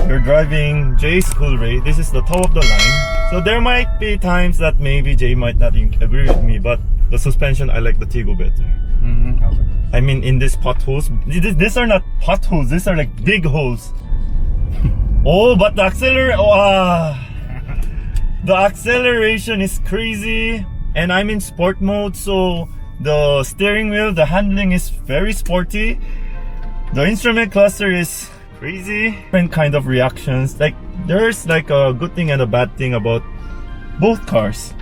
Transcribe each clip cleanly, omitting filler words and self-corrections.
you're driving Jay's Coolray. This is the top of the line. So there might be times that maybe Jay might not agree with me, but the suspension, I like the Tigo better. Okay. I mean, in these potholes, these are not potholes, these are like big holes. Oh, but the the acceleration is crazy. And I'm in sport mode, so the steering wheel, the handling is very sporty. The instrument cluster is crazy. Different kind of reactions. Like, there's like a good thing and a bad thing about both cars.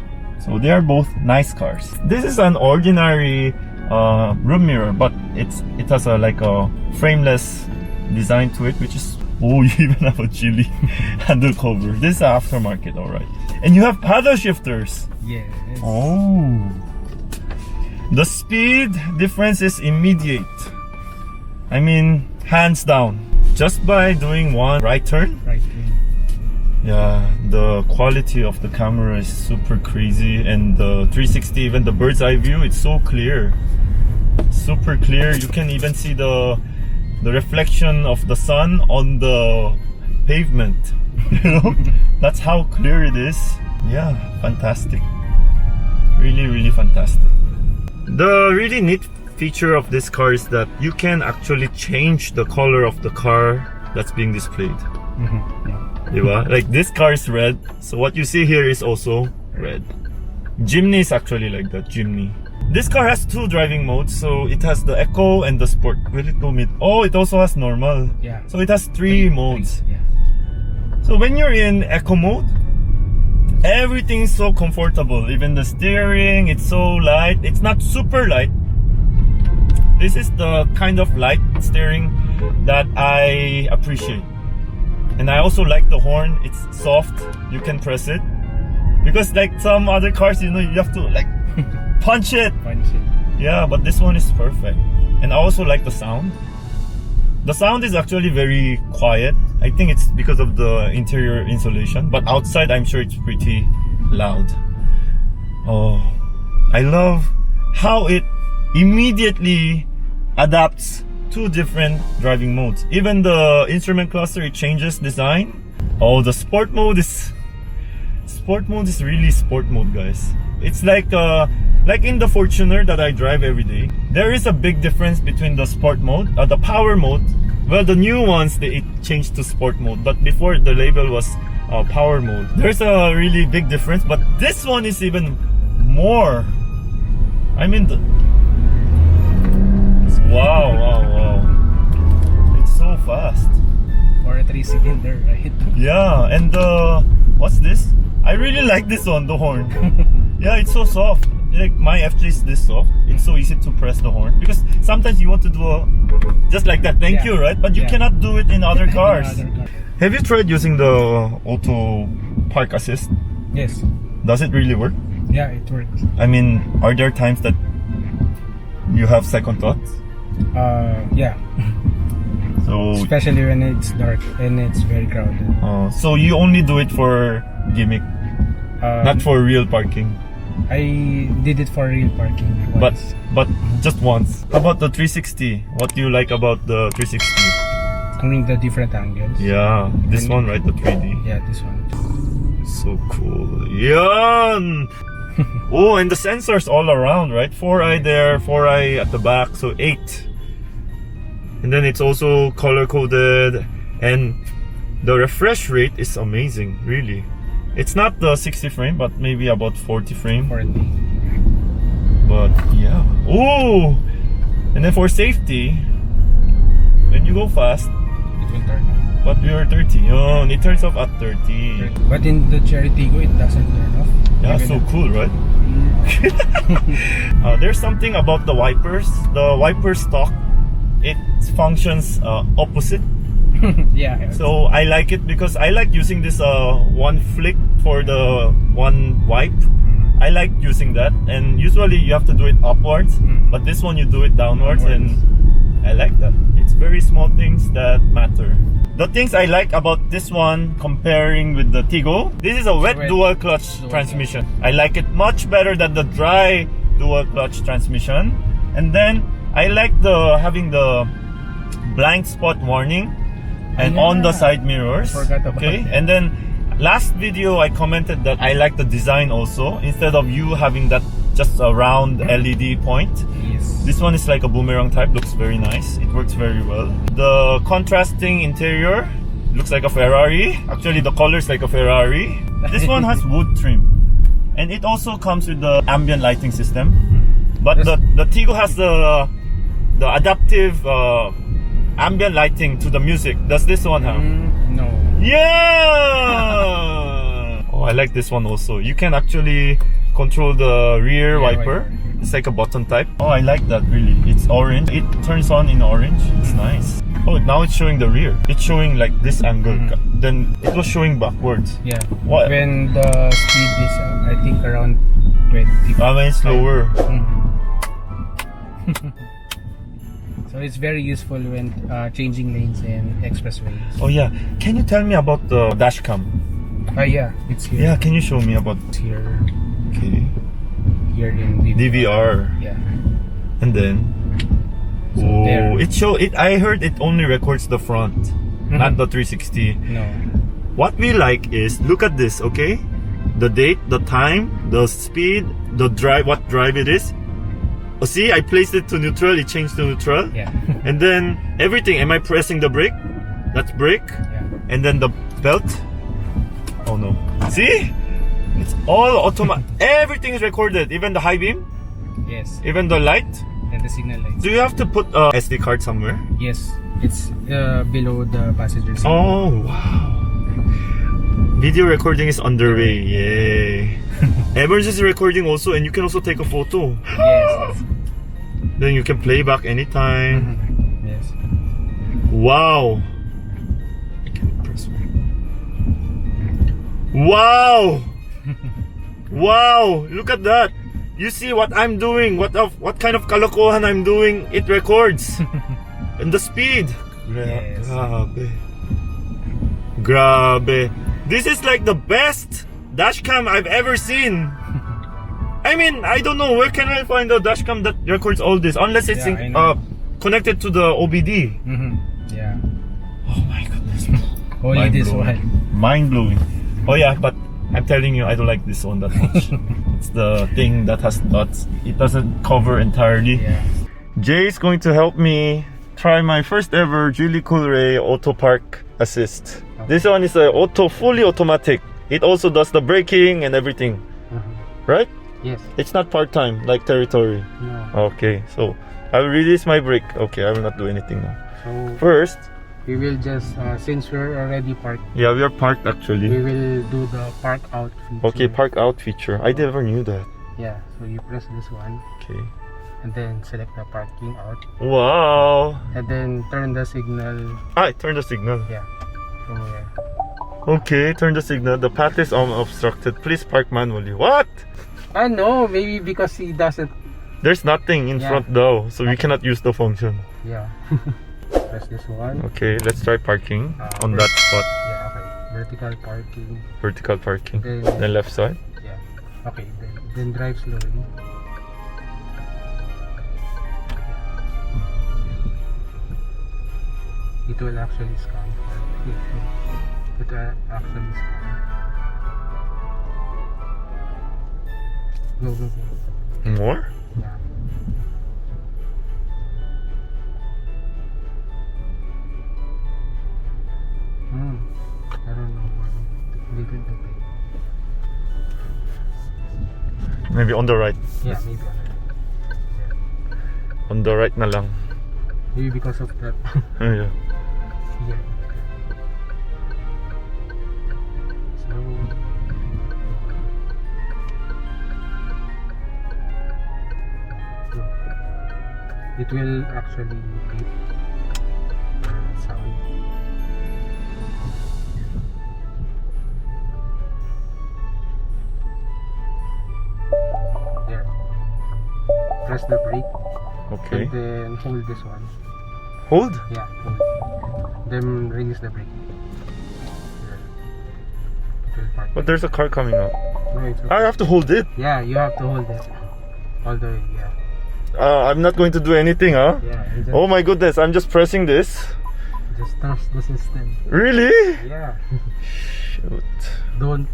So they are both nice cars. This is an ordinary room mirror, but it has like a frameless design to it, which is, oh, you even have a Geely handle cover. This is aftermarket, alright. And you have paddle shifters. Yes. Oh. The speed difference is immediate. I mean, hands down. Just by doing one right turn. Right turn. Yeah, the quality of the camera is super crazy, and the 360, even the bird's eye view, it's so clear. Super clear. You can even see the reflection of the sun on the pavement. You know, that's how clear it is. Yeah, fantastic. Really, really fantastic. The really neat feature of this car is that you can actually change the color of the car that's being displayed. Yeah. Like this car is red, so what you see here is also red. Jimny is actually like that, Jimny. This car has two driving modes, so it has the Eco and the Sport. Will it go mid? Oh, it also has normal. Yeah. So it has three modes. Yeah. So when you're in Eco mode, everything is so comfortable. Even the steering, it's so light. It's not super light. This is the kind of light steering that I appreciate. And I also like the horn. It's soft. You can press it. Because like some other cars, you know, you have to like punch it. Punch it. Yeah, but this one is perfect. And I also like the sound. The sound is actually very quiet. I think it's because of the interior insulation. But outside, I'm sure it's pretty loud. Oh, I love how it immediately adapts two different driving modes. Even the instrument cluster, it changes design. Oh, the sport mode is really sport mode, guys. It's like in the Fortuner that I drive every day. There is a big difference between the sport mode, the power mode. Well, the new ones, it changed to sport mode, but before the label was power mode. There's a really big difference, but this one is even more. I mean, wow. It's so fast. For a 3-cylinder, right? Yeah, and what's this? I really like this one, the horn. Yeah, it's so soft. Like my FJ is this soft. It's so easy to press the horn, because sometimes you want to do just like that, thank you, right? But you cannot do it in other cars. Have you tried using the auto park assist? Yes. Does it really work? Yeah, it works. I mean, are there times that you have second thoughts? Yeah. So especially when it's dark and it's very crowded. So you only do it for gimmick, not for real parking. I did it for real parking once. But just once. How about the 360? What do you like about the 360? I mean, the different angles. Yeah, this one, right? The 3D. Yeah, this one. So cool. Yan! Oh, and the sensors all around, right? 4i there, 4i at the back, so 8. And then it's also color coded, and the refresh rate is amazing, really. It's not the 60 frame, but maybe about 40 frame. 40. But yeah. Oh! And then for safety, when you go fast, it will turn off. But we are 30. Oh, it turns off at 30. But in the Cherry Tiggo, it doesn't turn off. Yeah, so cool, right? There's something about the wipers. The wiper stock, it functions opposite. Yeah. So I like it because I like using this one flick for the one wipe. I like using that, and usually you have to do it upwards, but this one you do it downwards, and I like that. It's very small things that matter. The things I like about this one comparing with the Tiggo, this is a wet dual clutch transmission. I like it much better than the dry dual clutch transmission. And then I like having the blind spot warning. and on the side mirrors. Forgot about Okay, that. and then last video I commented that I like the design also. Instead of you having that just a round LED point, Yes. this one is like a boomerang type. Looks very nice. It works very well. The contrasting interior looks like a Ferrari. Actually, the color is like a Ferrari. This one has wood trim, and it also comes with the ambient lighting system. But the Tigo has the adaptive ambient lighting to the music. Does this one have? No. Yeah! Oh, I like this one also. You can actually control the rear wiper. It's like a button type. Oh, I like that really. It's orange. It turns on in orange. It's nice. Oh, now it's showing the rear. It's showing like this angle. Then it was showing backwards. Yeah. What? When the speed is, I think around 20. When it's slower. So it's very useful when changing lanes in expressways. Oh yeah. Can you tell me about the dashcam? Yeah, it's here. Yeah, can you show me about? It's here. Okay. Here in DVR. Yeah. And then. So Oh, there. I heard it only records the front, not the 360. No. What we like is, look at this, okay? The date, the time, the speed, the drive, what drive it is. Oh, see, I placed it to neutral, it changed to neutral. Yeah. And then everything, am I pressing the brake? That's brake. Yeah. And then the belt. Oh no. See? It's all automatic. Everything is recorded, even the high beam, Yes. even the light. And the signal lights. Do you have to put a SD card somewhere? Yes. It's below the passenger seat. Oh, wow. Video recording is underway. Yay. Emergency recording also, and you can also take a photo. Yes. Then you can play back anytime. Yes. Wow. I can't press one. Wow. Wow. Look at that. You see what I'm doing, what kind of kalokohan I'm doing, it records. And the speed. Yes. Grabe. Grabe. This is like the best dashcam I've ever seen. I mean, I don't know, where can I find a dashcam that records all this? Unless it's Yeah, I know. connected to the OBD. Yeah. Oh my goodness. Only this one. Mind blowing. Oh yeah, but I'm telling you, I don't like this one that much. It's the thing that has dots. It doesn't cover entirely. Yeah. Jay is going to help me try my first ever Geely Coolray Auto Park Assist. This one is a fully automatic. It also does the braking and everything. Right? Yes. It's not part-time like territory. No. Okay, so I will release my brake. Okay, I will not do anything now. So First, we will just since we're already parked, yeah, we are parked we actually. will do the park out feature. Okay, park out feature. I never knew that. Yeah. So you press this one Okay. and then select the parking out Wow. and then turn the signal. Turn the signal. Yeah. From here. Okay, turn the signal. The path is obstructed. Please park manually. What? No, maybe because he doesn't. There's nothing in Yeah. front though, so we cannot use the function. Yeah. Press this one. Okay, let's try parking on that spot. Yeah. Okay. Vertical parking. Vertical parking. Then- Then left side. Yeah. Okay. Then drive slowly. It will actually scan. It will actually scan. Go. More? Yeah. I don't know. Little bit. Maybe on the right. Yeah, maybe. On the right na lang. Maybe because of that. Yeah. Here. Slow. It will actually beep sound. There. Press the brake Okay. and then hold this one. Hold? Yeah, hold. Then release the brake. There. It will park. But there's a car coming up. No, it's okay. I have to hold it. Yeah, you have to hold it all the way. Yeah. I'm not going to do anything, huh? Yeah. You just, Oh my goodness, I'm just pressing this. Just trust the system. Really? Yeah. Shoot. Don't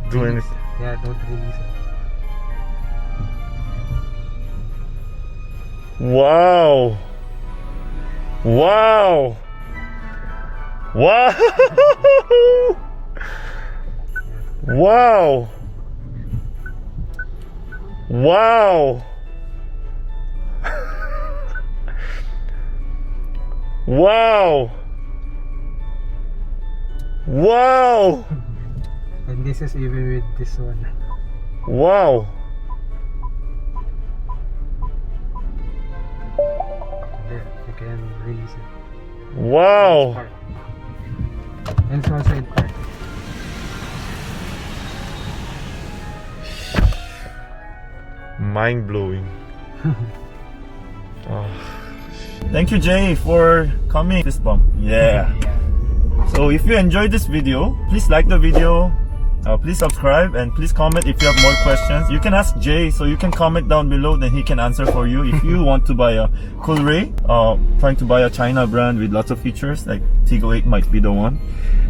Do release. anything. Yeah, don't release it. Wow. Wow. Wow. Wow. Wow. Wow. Wow. And this is even with this one. Wow. There, you can release it. Wow. Park. And it's also in park. Mind blowing. Oh. Thank you, Jay, for coming. Fist bump. Yeah. So if you enjoyed this video, please like the video, please subscribe, and please comment if you have more questions. You can ask Jay, so you can comment down below, then he can answer for you. If you want to buy a Coolray, trying to buy a China brand with lots of features, like Tiggo 8 might be the one.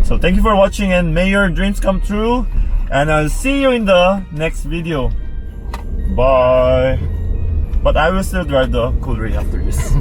So thank you for watching, and may your dreams come true, and I'll see you in the next video. Bye. But I will still drive the Coolray after this.